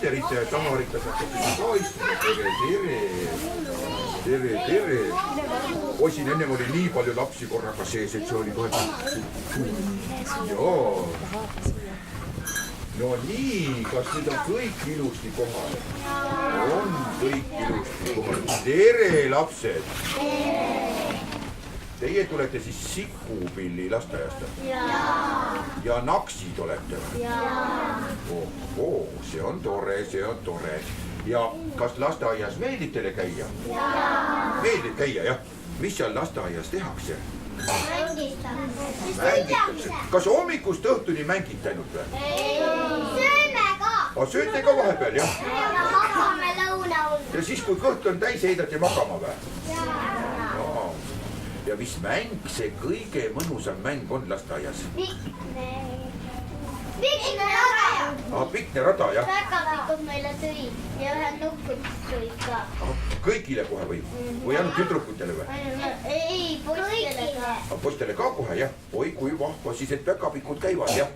Ester-Ita ja Tamar-Ita saab ka istuda. Tere. Poisin ennem oli nii palju lapsi korraga sees, et see oli kohe. Joo. No nii, kas nüüd on kõik ilusti kohal? On kõik ilusti kohal. Tere, lapsed! Teie tulete siis Sikupilli lasteaiast? Ja naksid olete? Ohoo, see on tore. Ja kas lasteaias meeldib teile käia? Meeldib käia, jah. Mis seal lasteaias tehakse? Mängitakse. Kas hommikust õhtuni mängite ainult või? Sööme ka. Sööte ka vahepeal, jah? Ja magame lõuna all. Ja siis, kui kõht on täis, heidate magama või? Ja mis mäng see kõige mõnusam mäng on lasteaias? Pikne rada, jah? Päkapikud meile tõi ja ühed nukud tõi ka. Kõigile kohe või? Või ainult tüdrukutele või? Ei, poistele ka. Poistele ka kohe, jah? Oi, kui vahva siis, et päkapikud käivad, jah?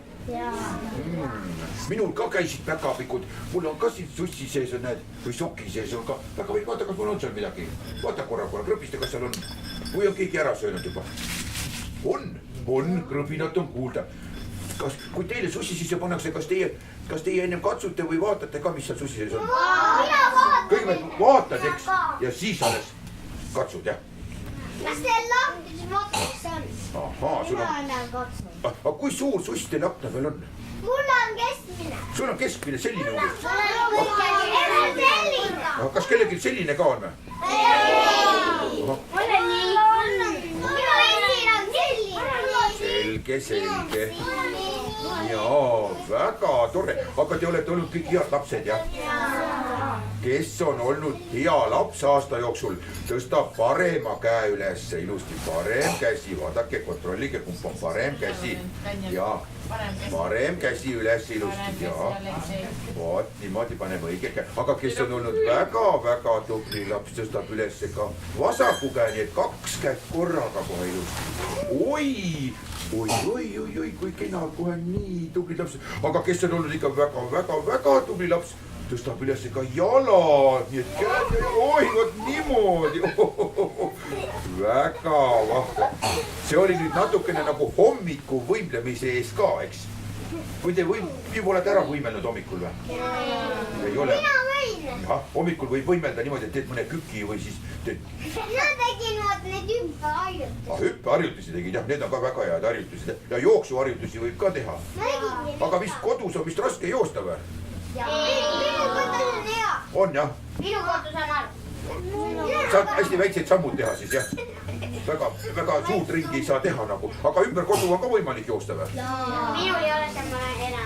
Minul ka käisid päkapikud. Mul on ka siin sussi sees on need, või soki sees on ka. Päkapik, vaata, kas mul on seal midagi. Vaata korra, krõpista, kas seal on. Või on keegi ära söönud juba? On, krõbinat on kuulda. Kui teile sussi sisse pannakse, kas teie ennem katsute või vaatate ka, mis seal sussi sees on? Kõigepealt vaatad, eks? Ja siis alles katsud, jah? Kas teil lahtis matus on? Ahaa, sul on... Mina olen katsunud. Aga kui suur suss teil akna peal on? Mul on keskmine. Sul on keskmine selline umbes? Mul on selline. Kas kellelgi selline ka on või? Mul on nii. Minu esil on selline. Selge. Jaa, väga tore. Aga te olete olnud kõik head lapsed, jah? Kes on olnud hea laps aasta jooksul, tõstab parema käe üles, ilusti parem käsi, vaadake, kontrollige, kumb on parem käsi. Ja parem käsi üles ilusti, ja vaat niimoodi paneme õige käe. Aga kes on olnud väga tubli laps, tõstab üles ka vasaku käe, nii et 2 käed korraga kohe ilusti. Oi, kui kena, kohe nii tubli laps. Aga kes on olnud ikka väga tubli laps, tõstab üles ka jala, nii et käed ja oi, vot niimoodi. Väga vahva. See oli nüüd natukene nagu hommiku võimlemise ees ka, eks? Kui te olete ära võimelnud hommikul või? Ei ole? Mina võin. Hommikul võib võimelda niimoodi, et teed mõne küki või siis teed... Mina tegin need hüppeharjutusi. Hüppeharjutusi tegid, jah, need on ka väga head harjutused. Ja jooksuharjutusi võib ka teha. Aga vist kodus on vist raske joosta või? Minu kodus on hea. On, jah? Minu kodus on halb. Saad hästi väikseid sammud teha siis, jah? Väga suurt ringi ei saa teha nagu. Aga ümber kodu on ka võimalik joosta või? Minul ei ole sama enam.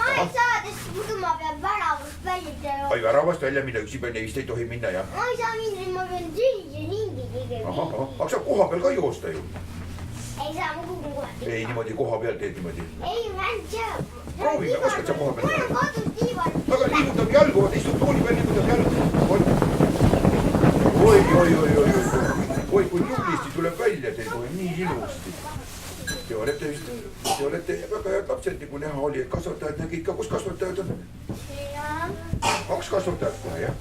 Ma ei saa, sest muidu ma pean väravast välja teha. Ai, väravast välja minna, üksipäine vist ei tohi minna, jah? Ma ei saa minna, ma pean sellise ringi tegema. Aga saab koha peal ka joosta ju? Ei saa, ma kukun kohe. Ei, niimoodi koha peal teed niimoodi. Ei, ma ei saa. Proovime, oskad sa koha peal teha? Mul on kodus tiivad. Aga liigutab jalgu, istub tooli peal, liigutab jalgu. Oi, kui tublisti tuleb välja teil kohe nii ilusti. Te olete väga head lapsed, nagu näha oli, et kasvatajad nägid ka, kus kasvatajad on? 2 kasvatajat kohe, jah?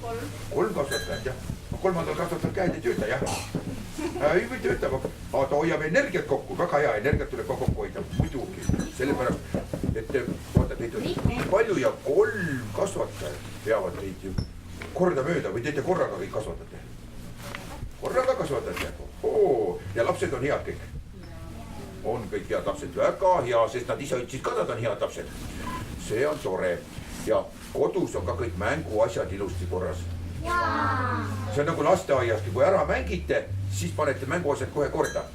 3 kasvatajat, jah? 3. kasvatajal käed ei tööta, jah? Ei või töötab, aga ta hoiab energiat kokku, väga hea, energiat tuleb ka kokku hoida, muidugi. Sellepärast, et vaata, teid on nii palju ja 3 kasvatajat peavad teid ju korda mööda või teete korraga kõik kasvatate? Korraga kasvatate? Ja lapsed on head kõik? On kõik head lapsed, väga hea, sest nad ise ütlesid ka, nad on head lapsed. See on tore. Ja kodus on ka kõik mänguasjad ilusti korras. See on nagu lasteaiaski, kui ära mängite, siis panete mänguasjad kohe korda.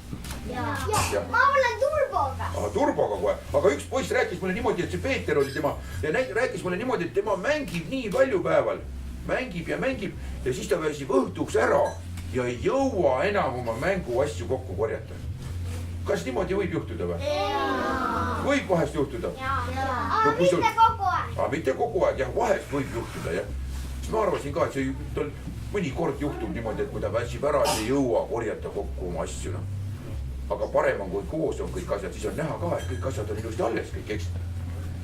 Ma olen turboga. Turboga kohe, aga üks poiss rääkis mulle niimoodi, et see Peeter oli tema ja rääkis mulle niimoodi, et tema mängib nii palju päeval. Mängib ja siis ta väsib õhtuks ära ja ei jõua enam oma mänguasju kokku korjata. Kas niimoodi võib juhtuda või? Võib vahest juhtuda? Aga mitte kogu aeg. Mitte kogu aeg, jah, vahest võib juhtuda, jah. Siis ma arvasin ka, et see mõnikord juhtub niimoodi, et kui ta väsib ära, et ei jõua korjata kokku oma asju. Aga parem on, kui koos on kõik asjad, siis on näha ka, et kõik asjad on ilusti alles kõik, eks.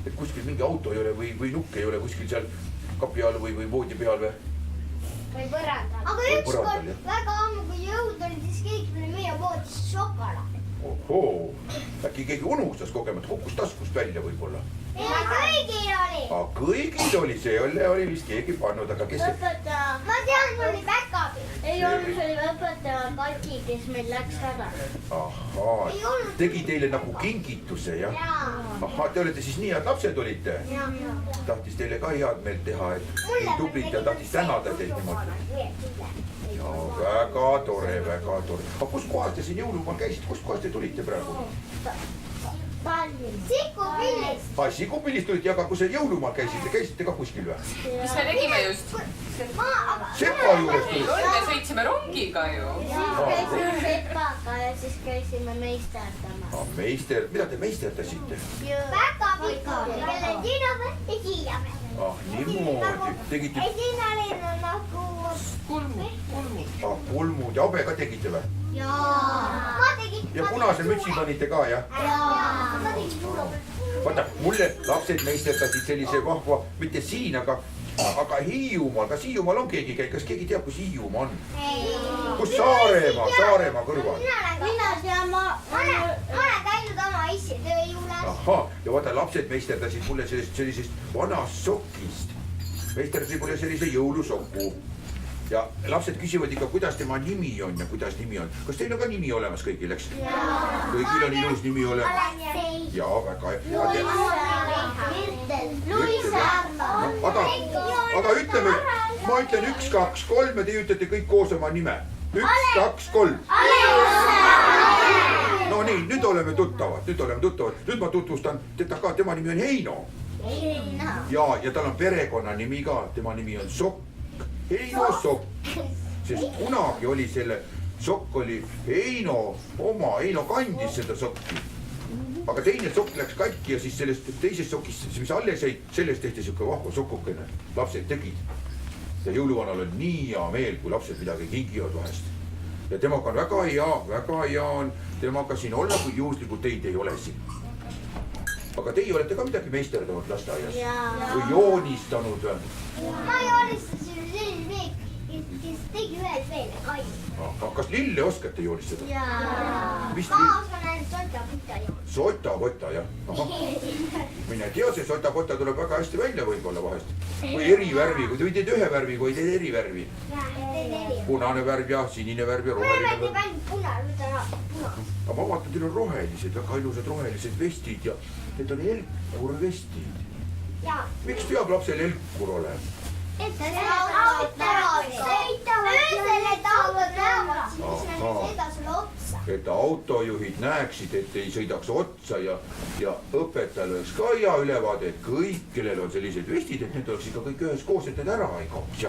Et kuskil mingi auto ei ole või nukk ei ole kuskil seal kapi all või voodi peal või? Või põrandal. Aga ükskord väga ammu, kui jõud olid, siis keegi tuli meie voodisse šokolaadi. Ohoo, äkki keegi unustas kogemata, kukkus taskust välja võib-olla. Kõigil oli. Kõigil oli, see oli vist keegi pannud, aga kes see? Õpetaja. Ma tean, see oli Päkapi. Ei olnud, see oli õpetaja Kati, kes meil läks ära. Ahaa, tegi teile nagu kingituse, jah? Ahaa, te olete siis nii head lapsed olite? Tahtis teile ka head meelt teha, et nii tublit ja tahtis tänada teid niimoodi. Ja väga tore, väga tore. Aga kus kohas te siin jõulumaal käisite, kus kohas te tulite praegu? Sikupillist. Sikupillist tulite, aga kui see jõulumaal käisite ka kuskil või? Mis me tegime just? Sepa juures tulite? Me sõitsime rongiga ju. Siis käisime Sepaga ja siis käisime meisterdamas. Meister, mida te meisterdasite? Päkapi, kelle Tiiname ja Tiiname. Niimoodi, tegite... Ei, Tiina oli nagu... Kulmud ja habe ka tegite või? Ma tegin... Ja punase mütsi panite ka, jah? Ma tegin tulu. Vaata, mulle lapsed meisterdasid sellise vahva, mitte siin, aga Hiiumaal. Kas Hiiumaal on keegi käinud? Kas keegi teab, kus Hiiumaa on? Kus Saaremaa kõrval? Mina tean, ma olen käinud oma issi töö juures. Ahhaa, ja vaata, lapsed meisterdasid mulle sellisest vanast sokist. Meisterdasid mulle sellise jõulusoku. Ja lapsed küsivad ikka, kuidas tema nimi on ja kuidas nimi on. Kas teil on ka nimi olemas kõigil, eks? Kõigil on ilus nimi olemas. Jaa, väga aga ütleme, ma ütlen 1, 2, 3 ja te ütlete kõik koos oma nime. 1, 2, 3. No nii, nüüd oleme tuttavad. Nüüd ma tutvustan, tema nimi on Heino. Ja tal on perekonna nimi ka, tema nimi on Sokk. Heino Sokk, sest kunagi oli selle sokk oli Heino oma, Heino kandis seda sokki. Aga teine sokk läks katki ja siis sellest teisest sokist, mis alles jäi, sellest tehti siuke vahva sokukene. Lapsed tegid. Ja jõuluvanal on nii hea meel, kui lapsed midagi kingivad vahest. Ja temaga on väga hea on temaga siin olla, kui juhuslikult teid ei ole siin. Aga teie olete ka midagi meisterdanud lasteaias? Või joonistanud või? Ma joonistasin selline veek, kes tegi ühel veele kai. Kas lille oskate joonistada? Ma oskan ainult sota-putta joonistada. Sota-pota, jah? Mine tea, see sota-pota tuleb väga hästi välja võib-olla vahest. Või eri värvi, kui te teed ühe värvi, kui teed eri värvi. Punane värv ja sinine värv ja roheline värv. Mulle meeldib ainult punane. Aga ma vaatan, teil on rohelised, väga ilusad rohelised vestid ja need on elkurvestid. Miks peab lapsel elkur olema? Et öösel tahavad näevad, siis me ei sõida sulle otsa. Et autojuhid näeksid, et ei sõidaks otsa ja õpetajal oleks ka hea ülevaade, et kõik, kellel on sellised vestid, et need oleks ikka kõik ühes koos, et need ära ei kaoks.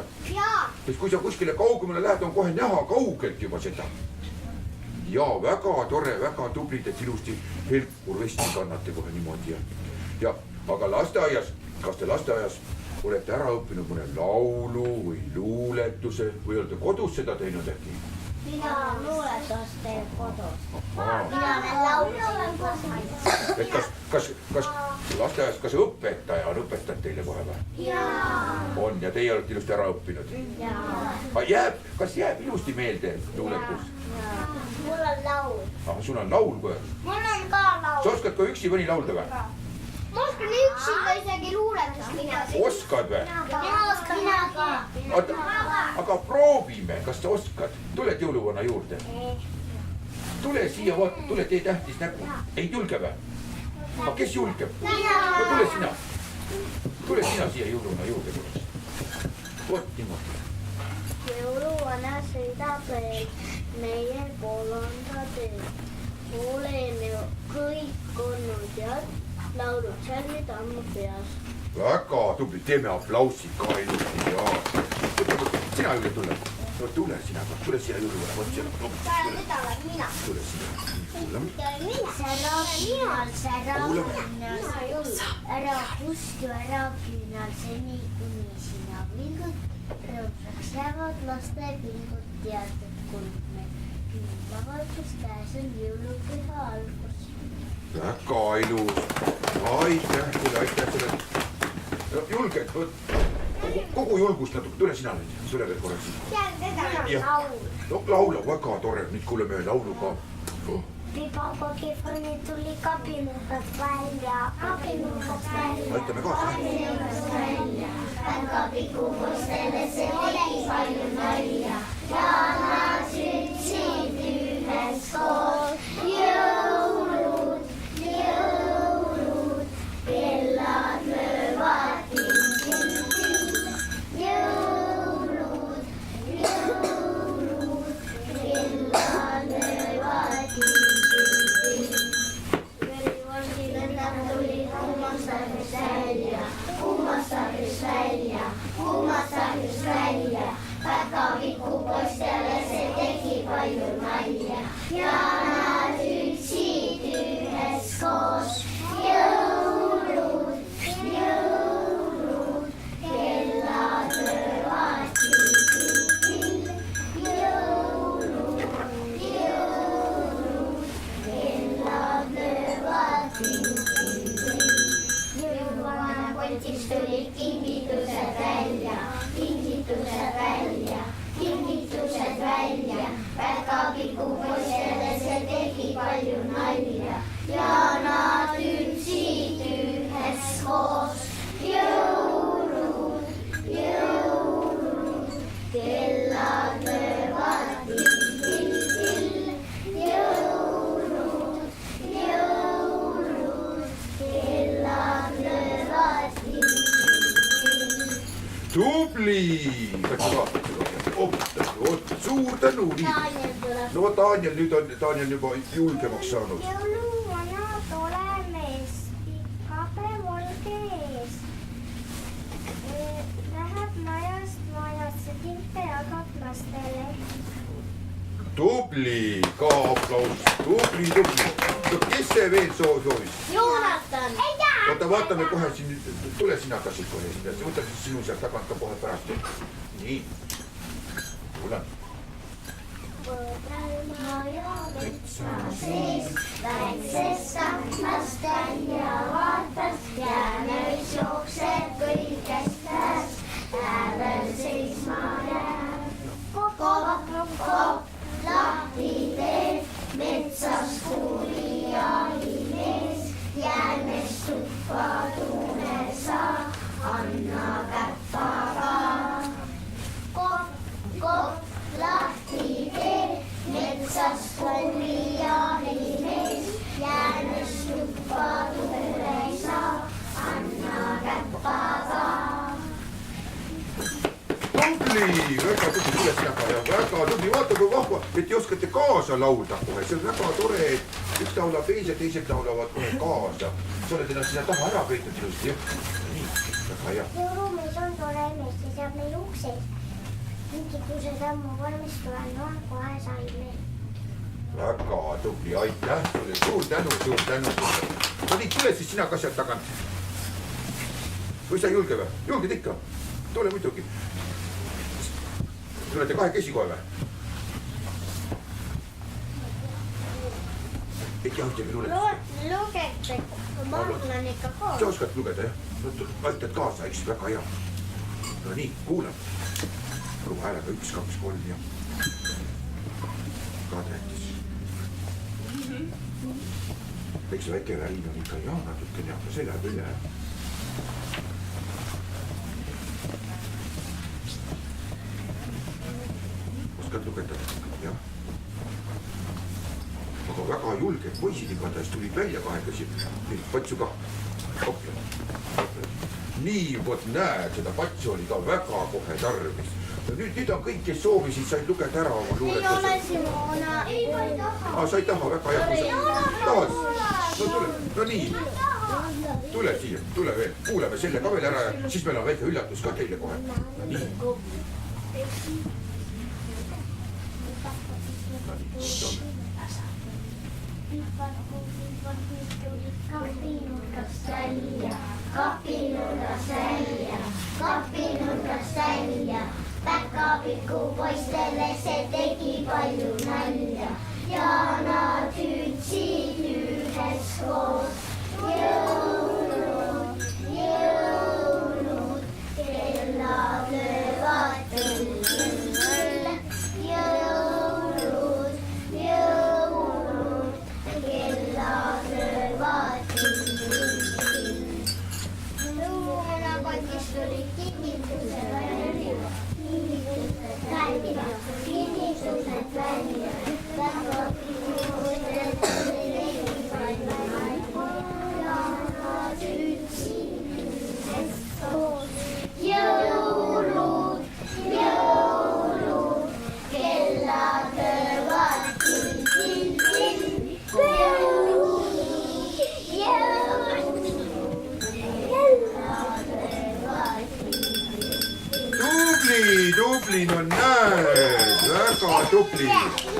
Sest kui sa kuskile kaugemale lähed, on kohe näha kaugelt juba seda. Ja väga tore, väga tublid, et ilusti helkurvesti kannate kohe niimoodi. Aga lasteaias, kas te lasteaias olete ära õppinud mõne laulu või luuletuse või olete kodus seda teinud äkki? Mina luuletus teen kodus. Mina olen kodus. Et kas lasteaias, kas õpetaja on õpetanud teile kohe või? On ja teie olete ilusti ära õppinud? Kas jääb ilusti meelde luuletus? Mul on laul. Sul on laul kohe? Mul on ka laul. Sa oskad ka üksi mõni laulda või? Ma oskan üksi ka isegi luuletust minna. Oskad või? Mina oskan ka. Aga proovime, kas sa oskad? Tuled jõuluvana juurde? Tule siia, vaata, tule tee tähtis nägu. Ei julge või? Aga kes julgeb? No tule sina. Tule sina siia jõuluvana juurde. Vot niimoodi. Jõuluvana sõidab veel, meie kolonda teed. Oleme kõik olnud ja laulud salmid ammu peas. Väga tubli, teeme aplausi ka ilusti. Sina juurde tule. No tule sina, tule siia jõuluvana. Vot sina. Nüüd olen mina. Tule siia. Ära kustu, ära küünal, seni kuni sina vingud. Rõõmsaks jäävad laste pingud, teatud kuldne. Küünlavalgus käes on jõulupüha algus. Väga ilus. Aitäh sulle. Julged, võt. kogu julgust natuke, tule sina nüüd, tule veel korraks. No laula, väga tore, nüüd kuuleme ühe laulu ka. Pipakokifarmi tuli kapinukast välja, kapinukast välja. Aitame kaasa. Kapinukast välja, väga pikupoistele see tegi palju nalja. Ja nad sütsid üheskoos jõulud, jõulud, kellad löövad ting-ting-ting. Jõulud, jõulud, kellad löövad ting-ting. Kummastabis välja, väga pikupoistele see tegi palju nalja. Ja nad ütlesid üheskoos jõulud, jõulud, kellad löövad ting-ting-ting. Jõulud, jõulud, kellad löövad ting-ting-ting. Jõuluvana kotist tulid kingitused välja, kingitused välja, kingitused välja. Väga pikupoistele see tegi palju nalja. Ja nad ütlesid üheskoos jõulud, jõulud, kellad löövad till-till-till. Jõulud, jõulud, kellad löövad till-till-till. Tubli! Suur tänu! No Daniel, nüüd on Daniel juba julgemaks saanud. Jõuluvana tore mees, pikapäev olge ees. Läheb majast majasse, kimpe jagab lastele. Tubli! Ka aplaus. Tubli. No kes see veel soovis? Joonatan! Oota, vaatame kohe siin, tule sina ka siit kohe sinna, võta siis sinu sealt tagant ka kohe pärast. Nii, kuulan. Võõral maja metsa sees, väiksest aknast välja vaatas, jäänöös jookseb kõigest käest, äärel seisma jääb. Kopp, lahti teed, metsas tuli jahimees, jäänest tuppa tune sa, anna käppaga. Kopp, lahti teed, metsas tuli jahimees, jäänest tuppa tune sa, anna käppaga. Tubli, väga tubli, tule sina ka ja väga tubli, vaata kui vahva, et te oskate kaasa laulda kohe, see on väga tore, et üks laulab ees ja teised laulavad kohe kaasa. Sa oled ennast sinna taha ära peetud ilusti, jah? Nii, väga hea. Jõulumees on tore mees ja seab meil ukseid. Kingitused ammu valmistuvad, on kohe saime. Väga tubli, aitäh sulle, suur tänu. No nii, tule siis sina ka sealt tagant. Või sa ei julge või? Julged ikka? Tule muidugi. Tulete kahekesi kohe või? Äkki aitame luuletusega? Lugege, ma olen ikka koos. Sa oskad lugeda, jah? Aitad kaasa, eks, väga hea. No nii, kuulan. Proua häälega 1, 2, 3 ja... Ka tähtis. Eks väike värin on ikka ja natukene, aga see läheb üle. Oskad lugeda? Jah. Aga väga julged poisid igatahes tulid välja kahekesi. Nii, patsu ka. Nii, vot näed, seda patsu oli ka väga kohe tarvis. No nüüd on kõik, kes soovisid, said lugeda ära oma luuletuse. Ei ole Simona, ei taha. Sa ei taha, väga hea. Tahad? No tule, no nii. Tule siia, tule veel. Kuuleme selle ka veel ära ja siis meil on väike üllatus ka teile kohe. No nii. Kapinurkast välja, väga pikupoistele see tegi palju nalja ja nad hüüdsid üheskoos jõulud, jõulud, kellad Tubli, no näed, väga tubli.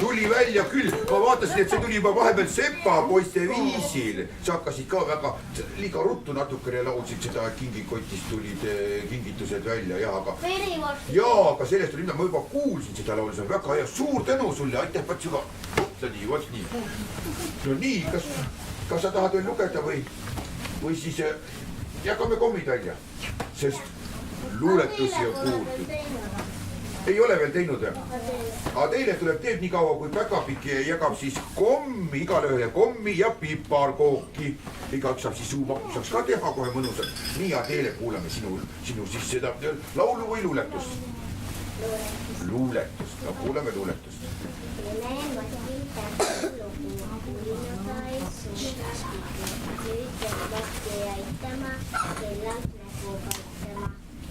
Tuli välja küll, ma vaatasin, et see tuli juba vahepeal sepa poiste viisil. Sa hakkasid ka väga, liiga ruttu natukene laulsid seda, et kingikotist tulid kingitused välja ja aga sellest oli, ma juba kuulsin seda laulu, see on väga hea. Suur tänu sulle, aitäh, vaat süga. Vot nii. No nii, kas sa tahad veel lugeda või siis jagame kommid välja, sest luuletusi on kuuldud. Ei ole veel teinud. Aga teile tuleb teeb nii kaua, kui Päkapikk jagab siis kommi, igale ühele kommi ja piparkooki. Igaks saab siis suumakusaks ka teha kohe mõnusalt. Nii ja teile kuulame sinu siis seda laulu või luuletust? Luuletust, no kuulame luuletust.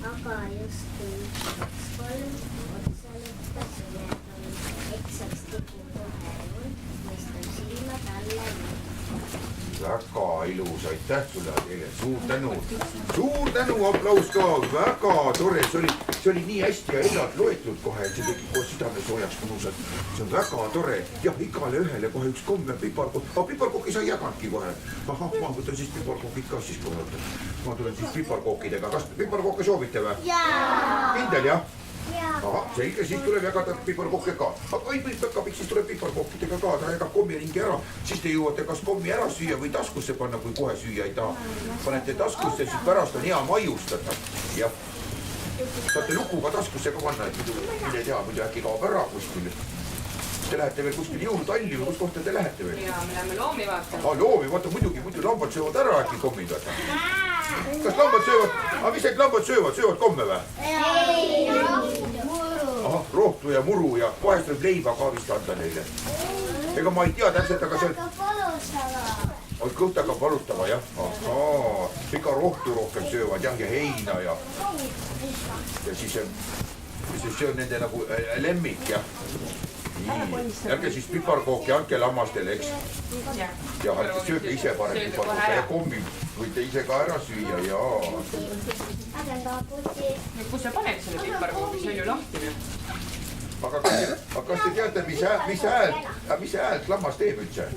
Aga justkui 2-3 otsa lõppas ülepäev, eksaks tikub õherun, mõistan silmad alla nii. Väga ilus, aitäh sulle teile, suur tänu, aplaus ka, väga tore, see oli nii hästi ja elad loetud kohe, et see tegi kohe südame soojaks mõnusalt. See on väga tore, jah, igale ühele kohe üks komm ja piparkook, aga piparkooki sa ei jaganudki kohe. Ahah, ma võtan siis piparkookid ka siis kohe, ma tulen siis piparkookidega, kas piparkooke soovite või? Jaa! Kindel, jah? Aha, selge, siis tuleb jagada piparkooke ka. Aga ei Päkapikk, siis tuleb piparkookidega ka, ta jagab kommiringi ära. Siis te jõuate kas kommi ära süüa või taskusse panna, kui kohe süüa ei taha. Panete taskusse, siis pärast on hea maiustada. Jah. Saate lukuga taskusse ka panna, et muidu ei tea, muidu äkki kaob ära kuskil. Te lähete veel kuskil jõulutalli või kus kohta te lähete veel? Ja me läheme loomi vaatama. Loomi, vaata muidugi, muidu lambad söövad ära äkki kommid. Kas lambad söövad, aga mis need lambad söövad komme või? Ahah, rohtu ja muru ja vahest võib leiba ka vist anda neile. Ega ma ei tea täpselt, aga see kõht hakkab valustama, jah. Ahaa, ikka rohtu rohkem söövad jah ja heina ja siis see on nende nagu lemmik, jah. Nii, ärge siis piparkooki andke lammastele, eks? Ja sööge ise parem piparkooki ja kommi võite ise ka ära süüa, jaa. Kus sa paned selle piparkooki, see on ju lahtine. Aga kas te teate, mis häält lammas teeb üldse?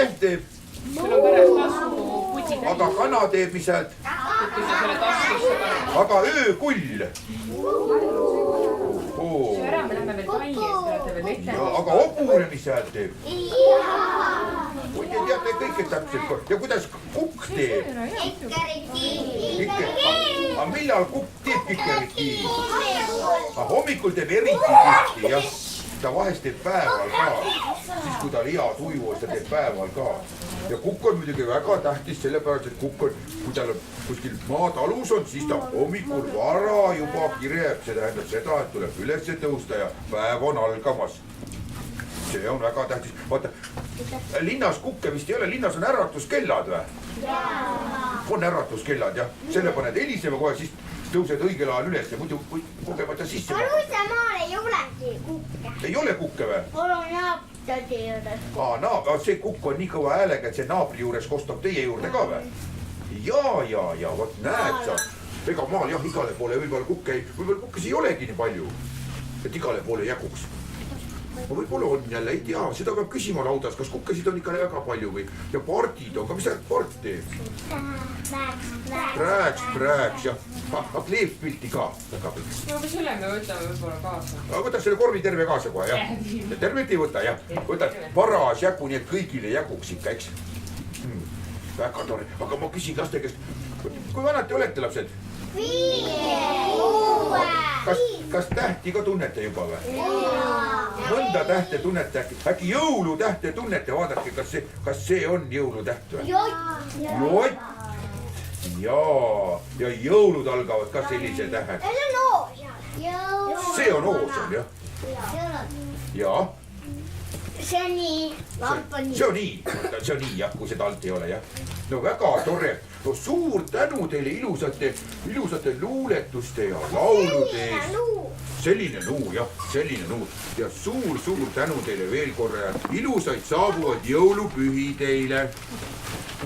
Leht teeb. Sul on pärast tasku putid. Aga kana teeb mis häält? Aga öökull. Söö ära, me lähme veel talli, et te olete veel vette. Aga hobune mis häält teeb? Kui te teate kõike täpselt. Ja kuidas kukk teeb? Aga millal kukk teeb kikeriki? Hommikul teeb eriti tihti, jah. Ta vahest teeb päeval ka. Siis kui ta hea tuju, ta teeb päeval ka. Ja kukk on muidugi väga tähtis sellepärast, et kukk on, kui tal on kuskil maatalus on, siis ta hommikul vara juba kirjab. See tähendab seda, et tuleb üles tõusta ja päev on algamas. See on väga tähtis. Vaata, linnas kukke vist ei ole, linnas on äratuskellad või? On äratuskellad, jah. Selle paned helisema kohe, siis tõused õigel ajal üles ja muidu kogemata sisse. Maal ei olegi kukke. Ei ole kukke või? Olen naabri juures. See kukk on nii kõva häälega, et see naabri juures kostab teie juurde ka või? Ja, vot näed sa. Ega maal jah, igale poole võib-olla kukkes ei olegi nii palju, et igale poole jaguks. Võib-olla on jälle, ei tea, seda peab küsima laudas, kas kukkesid on ikka väga palju või? Ja partid on ka, mis see part teeb? Prääks, jah. Aga kleepspilti ka. No aga selle me võtame võib-olla kaasa. Võtad selle korvi terve kaasa kohe, jah? Tervet ei võta, jah? Võtad paras jagu, nii et kõigile jaguks ikka, eks? Väga tore. Aga ma küsin laste käest, kui vanad te olete, lapsed? 5. Kas tähti ka tunnete juba või? Mõnda tähte tunnete äkki jõulutähte tunnete, vaadake, kas see on jõulutäht või? Jott. Jott. ja jõulud algavad ka sellise tähega. see on O seal. see on O seal jah. ja. see on nii. lamp on nii. see on nii, see on nii jah, kui seda alt ei ole jah. no väga tore. no suur tänu teile ilusate luuletuste ja laulude eest. selline nuu jah, selline nuu ja suur tänu teile veel korra ja ilusaid saabuvaid jõulupühi teile.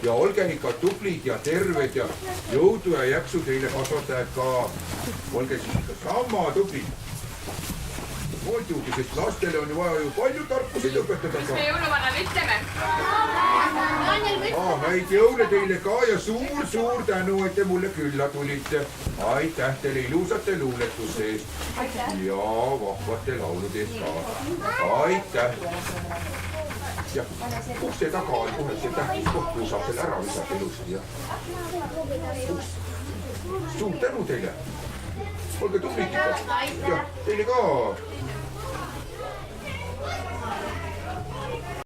ja olge ikka tublid ja terved ja jõudu ja jaksu teile kasvatajad ka. olge siis ikka sama tublid. muidugi, sest lastele on ju vaja ju palju tarkuseid õpetada mis ka. me jõuluvanale ütleme? Häid jõule teile ka ja suur tänu, et te mulle külla tulite. aitäh teile ilusate luuletuste eest. ja vahvate laulude eest ka. aitäh. ja ukse taga on kohe see tähtis koht, kuhu saab selle ära visata ilusti ja. suur tänu teile. olge tublid ikka. ja teile ka.